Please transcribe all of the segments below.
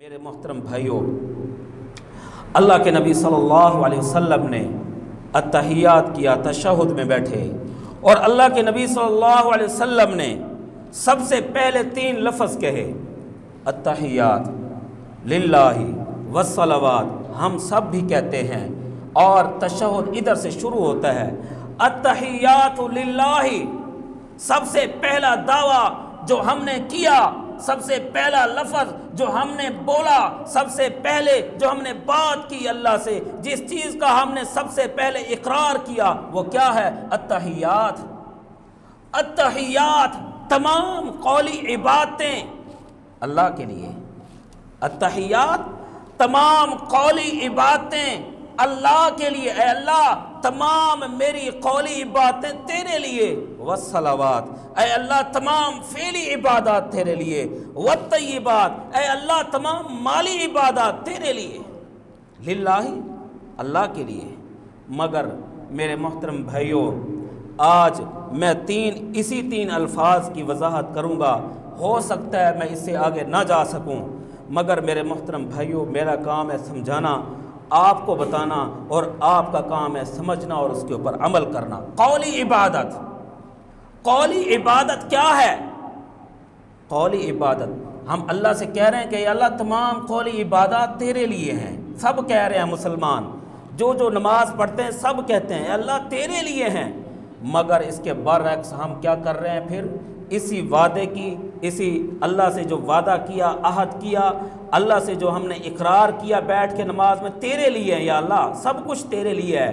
میرے محترم بھائیوں، اللہ کے نبی صلی اللہ علیہ وسلم نے التحیات کیا، تشہد میں بیٹھے، اور اللہ کے نبی صلی اللہ علیہ وسلم نے سب سے پہلے 3 لفظ کہے، التحیات للہ والصلوات۔ ہم سب بھی کہتے ہیں، اور تشہد ادھر سے شروع ہوتا ہے، التحیات للہ۔ سب سے پہلا دعویٰ جو ہم نے کیا، سب سے پہلا لفظ جو ہم نے بولا، سب سے پہلے جو ہم نے بات کی اللہ سے، جس چیز کا ہم نے سب سے پہلے اقرار کیا، وہ کیا ہے؟ التحیات۔ التحیات تمام قولی عبادتیں اللہ کے لیے، التحیات تمام قولی عبادتیں اللہ کے لیے۔ اے اللہ، تمام میری قولی عبادتیں تیرے لیے، والصلوات، اے اللہ تمام فعلی عبادات تیرے لیے، والطیبات، اے اللہ تمام مالی عبادات تیرے لیے، للہ، اللہ کے لیے۔ مگر میرے محترم بھائیوں، آج میں اسی 3 الفاظ کی وضاحت کروں گا۔ ہو سکتا ہے میں اس سے آگے نہ جا سکوں، مگر میرے محترم بھائیوں، میرا کام ہے سمجھانا، آپ کو بتانا، اور آپ کا کام ہے سمجھنا اور اس کے اوپر عمل کرنا۔ قولی عبادت، قولی عبادت کیا ہے؟ قولی عبادت ہم اللہ سے کہہ رہے ہیں کہ اللہ تمام قولی عبادات تیرے لیے ہیں، سب کہہ رہے ہیں مسلمان، جو نماز پڑھتے ہیں سب کہتے ہیں اللہ تیرے لیے ہیں، مگر اس کے برعکس ہم کیا کر رہے ہیں؟ پھر اسی وعدے کی، اسی اللہ سے جو وعدہ کیا، عہد کیا، اللہ سے جو ہم نے اقرار کیا بیٹھ کے نماز میں، تیرے لیے ہے یا اللہ، سب کچھ تیرے لیے ہے،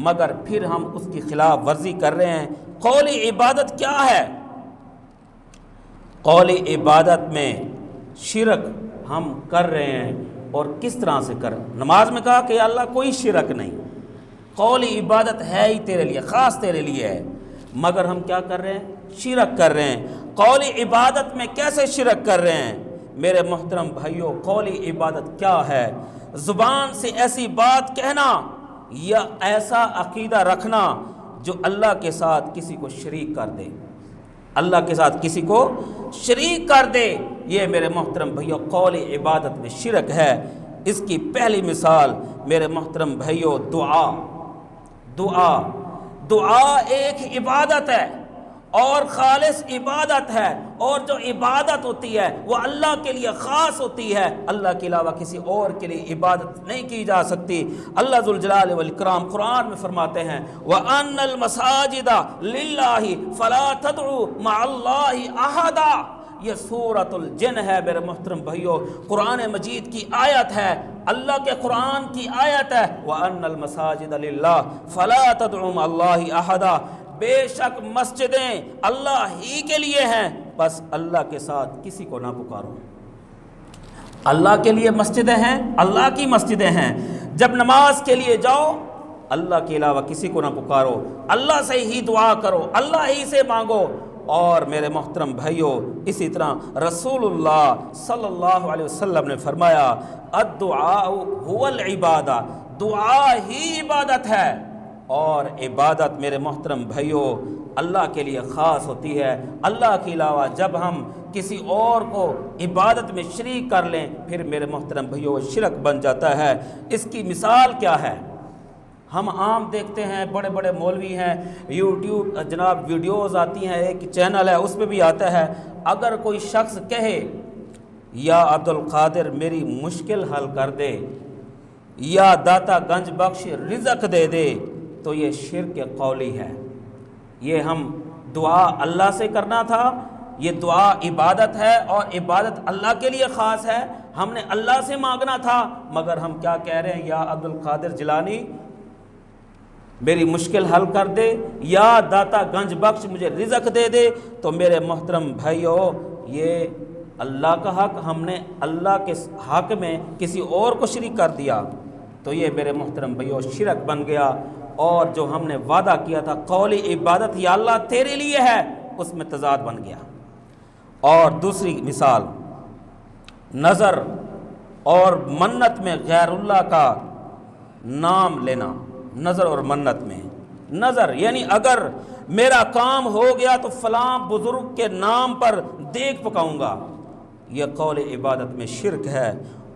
مگر پھر ہم اس کی خلاف ورزی کر رہے ہیں۔ قولی عبادت کیا ہے؟ قولی عبادت میں شرک ہم کر رہے ہیں، اور کس طرح سے کر؟ نماز میں کہا کہ اللہ کوئی شرک نہیں، قولی عبادت ہے ہی تیرے لیے، خاص تیرے لیے ہے، مگر ہم کیا کر رہے ہیں؟ شرک کر رہے ہیں۔ قولی عبادت میں کیسے شرک کر رہے ہیں؟ میرے محترم بھائیوں، قولی عبادت کیا ہے؟ زبان سے ایسی بات کہنا یا ایسا عقیدہ رکھنا جو اللہ کے ساتھ کسی کو شریک کر دے، اللہ کے ساتھ کسی کو شریک کر دے، یہ میرے محترم بھائیوں قولی عبادت میں شرک ہے۔ اس کی پہلی مثال میرے محترم بھائیوں دعا ایک عبادت ہے، اور خالص عبادت ہے، اور جو عبادت ہوتی ہے وہ اللہ کے لیے خاص ہوتی ہے، اللہ کے علاوہ کسی اور کے لیے عبادت نہیں کی جا سکتی۔ اللہ ذوالجلال والاکرام قرآن میں فرماتے ہیں، وَأَنَّ الْمَسَاجِدَ لِلَّهِ فَلَا تَدْعُوا مَعَ اللَّهِ أَحَدًا۔ یہ سورۃ الجن ہے میرے محترم بھائیوں، قرآن مجید کی آیت ہے، اللہ کے قرآن کی آیت ہے، وَأَنَّ الْمَسَاجِدَ لِلَّهِ فَلَا تَدْعُوا مَعَ اللَّهِ أَحَدًا۔ بے شک مسجدیں اللہ ہی کے لیے ہیں، بس اللہ کے ساتھ کسی کو نہ پکارو۔ اللہ کے لیے مسجدیں ہیں، اللہ کی مسجدیں ہیں، جب نماز کے لیے جاؤ اللہ کے علاوہ کسی کو نہ پکارو، اللہ سے ہی دعا کرو، اللہ ہی سے مانگو۔ اور میرے محترم بھائیوں، اسی طرح رسول اللہ صلی اللہ علیہ وسلم نے فرمایا، الدعاء هو العبادہ، دعا ہی عبادت ہے، اور عبادت میرے محترم بھائیوں اللہ کے لیے خاص ہوتی ہے۔ اللہ کے علاوہ جب ہم کسی اور کو عبادت میں شریک کر لیں، پھر میرے محترم بھائیوں شرک بن جاتا ہے۔ اس کی مثال کیا ہے؟ ہم عام دیکھتے ہیں، بڑے بڑے مولوی ہیں، یوٹیوب جناب ویڈیوز آتی ہیں، ایک چینل ہے اس پہ بھی آتا ہے، اگر کوئی شخص کہے یا عبد القادر میری مشکل حل کر دے، یا داتا گنج بخش رزق دے دے، تو یہ شرک قولی ہے۔ یہ ہم دعا اللہ سے کرنا تھا، یہ دعا عبادت ہے، اور عبادت اللہ کے لیے خاص ہے، ہم نے اللہ سے مانگنا تھا، مگر ہم کیا کہہ رہے ہیں؟ یا عبد القادر جیلانی میری مشکل حل کر دے، یا داتا گنج بخش مجھے رزق دے دے۔ تو میرے محترم بھائیو، یہ اللہ کا حق ہم نے اللہ کے حق میں کسی اور کو شریک کر دیا، تو یہ میرے محترم بھائیو شرک بن گیا، اور جو ہم نے وعدہ کیا تھا قولی عبادت یا اللہ تیرے لیے ہے، اس میں تضاد بن گیا۔ اور دوسری مثال، نظر اور منت میں غیر اللہ کا نام لینا، نظر اور منت میں، نظر یعنی اگر میرا کام ہو گیا تو فلاں بزرگ کے نام پر دیگ پکاؤں گا، یہ قول عبادت میں شرک ہے۔